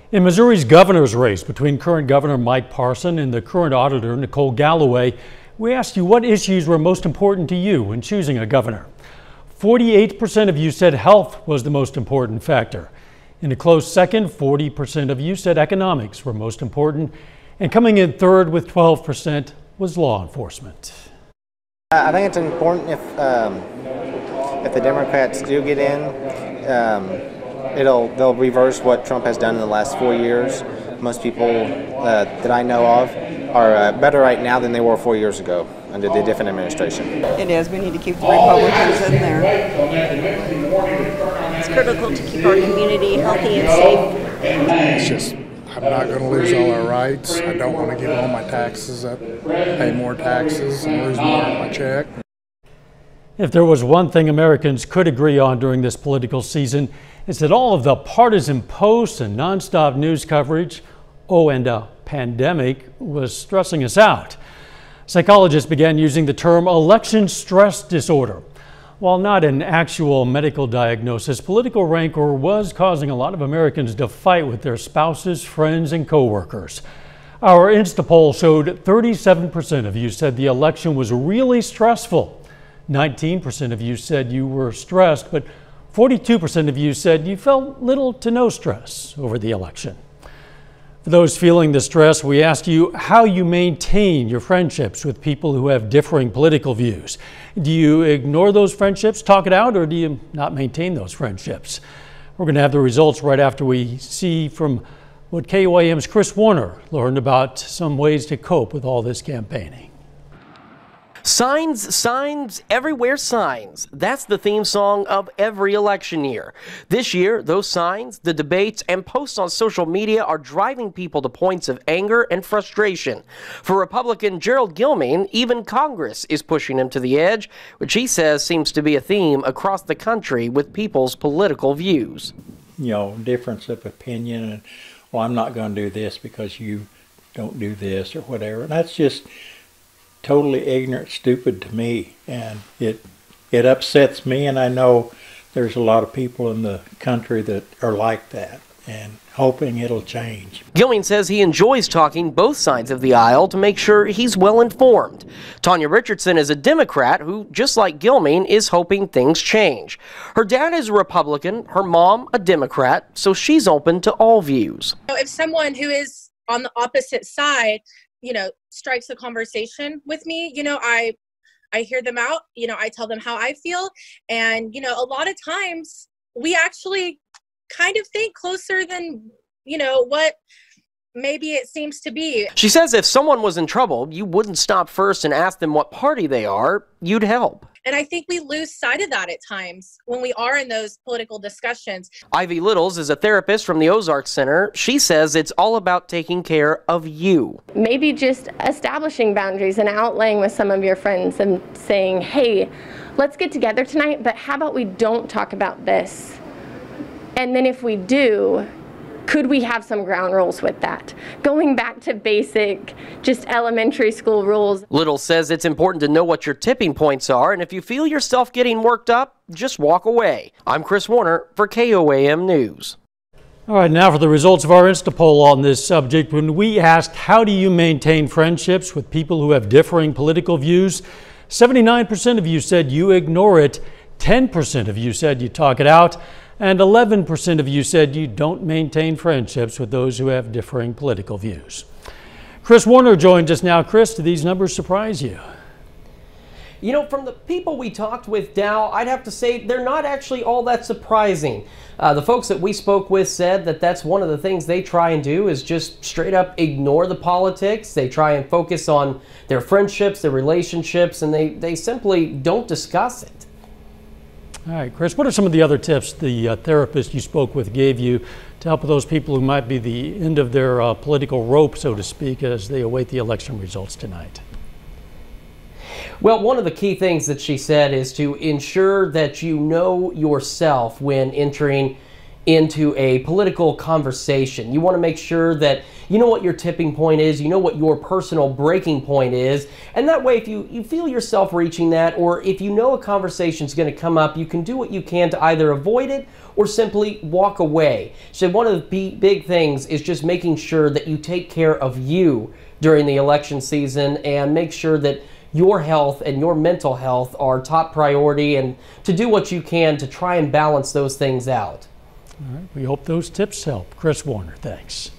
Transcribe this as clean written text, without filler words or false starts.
In Missouri's governor's race between current Governor Mike Parson and the current auditor Nicole Galloway, we asked you what issues were most important to you when choosing a governor. 48% of you said health was the most important factor. In a close second, 40% of you said economics were most important. And coming in third with 12% was law enforcement. I think it's important if the Democrats do get in, they'll reverse what Trump has done in the last 4 years. Most people that I know of are better right now than they were 4 years ago under the different administration. It is. We need to keep the Republicans in there. It's critical to keep our community healthy and safe. It's just, I'm not going to lose all our rights. I don't want to give all my taxes up, pay more taxes and lose more of my check. If there was one thing Americans could agree on during this political season, it's that all of the partisan posts and nonstop news coverage, and a pandemic, was stressing us out. Psychologists began using the term election stress disorder. While not an actual medical diagnosis, political rancor was causing a lot of Americans to fight with their spouses, friends, and coworkers. Our Instapoll showed 37% of you said the election was really stressful. 19% of you said you were stressed, but 42% of you said you felt little to no stress over the election. For those feeling the stress, we asked you how you maintain your friendships with people who have differing political views. Do you ignore those friendships, talk it out, or do you not maintain those friendships? We're going to have the results right after we see from what KOAM's Chris Warner learned about some ways to cope with all this campaigning. Signs, signs, everywhere signs. That's the theme song of every election year. This year, those signs, the debates, and posts on social media are driving people to points of anger and frustration. For Republican Gerald Gilman, even Congress is pushing him to the edge, which he says seems to be a theme across the country with people's political views. You know, difference of opinion, and, well, I'm not going to do this because you don't do this or whatever. And that's just totally ignorant, stupid to me, and it upsets me, and I know there's a lot of people in the country that are like that, and hoping it'll change. Gilman says he enjoys talking both sides of the aisle to make sure he's well informed. Tanya Richardson is a Democrat who, just like Gilman, is hoping things change. Her dad is a Republican, her mom a Democrat, so she's open to all views. If someone who is on the opposite side, strikes a conversation with me, I hear them out, I tell them how I feel. And, a lot of times we actually kind of think closer than, what maybe it seems to be. She says if someone was in trouble, you wouldn't stop first and ask them what party they are. You'd help. And I think we lose sight of that at times when we are in those political discussions. Ivy Littles is a therapist from the Ozark Center. She says it's all about taking care of you. Maybe just establishing boundaries and outlaying with some of your friends and saying, hey, let's get together tonight, but how about we don't talk about this? And then if we do, could we have some ground rules with that? Going back to basic, just elementary school rules. Little says it's important to know what your tipping points are, and if you feel yourself getting worked up, just walk away. I'm Chris Warner for KOAM News. All right, now for the results of our Instapoll on this subject. When we asked, how do you maintain friendships with people who have differing political views? 79% of you said you ignore it, 10% of you said you talk it out, and 11% of you said you don't maintain friendships with those who have differing political views. Chris Warner joins us now. Chris, do these numbers surprise you? From the people we talked with, Dow, I'd have to say they're not actually all that surprising. The folks that we spoke with said that that's one of the things they try and do is just straight up ignore the politics. They try and focus on their friendships, their relationships, and they simply don't discuss it. All right, Chris, what are some of the other tips the therapist you spoke with gave you to help with those people who might be the end of their political rope, so to speak, as they await the election results tonight? Well, one of the key things that she said is to ensure that you know yourself when entering into a political conversation. You want to make sure that you know what your tipping point is, you know what your personal breaking point is, and that way if you feel yourself reaching that, or if you know a conversation is going to come up, you can do what you can to either avoid it or simply walk away. So one of the big things is just making sure that you take care of you during the election season and make sure that your health and your mental health are top priority, and to do what you can to try and balance those things out. All right, we hope those tips help. Chris Warner, thanks.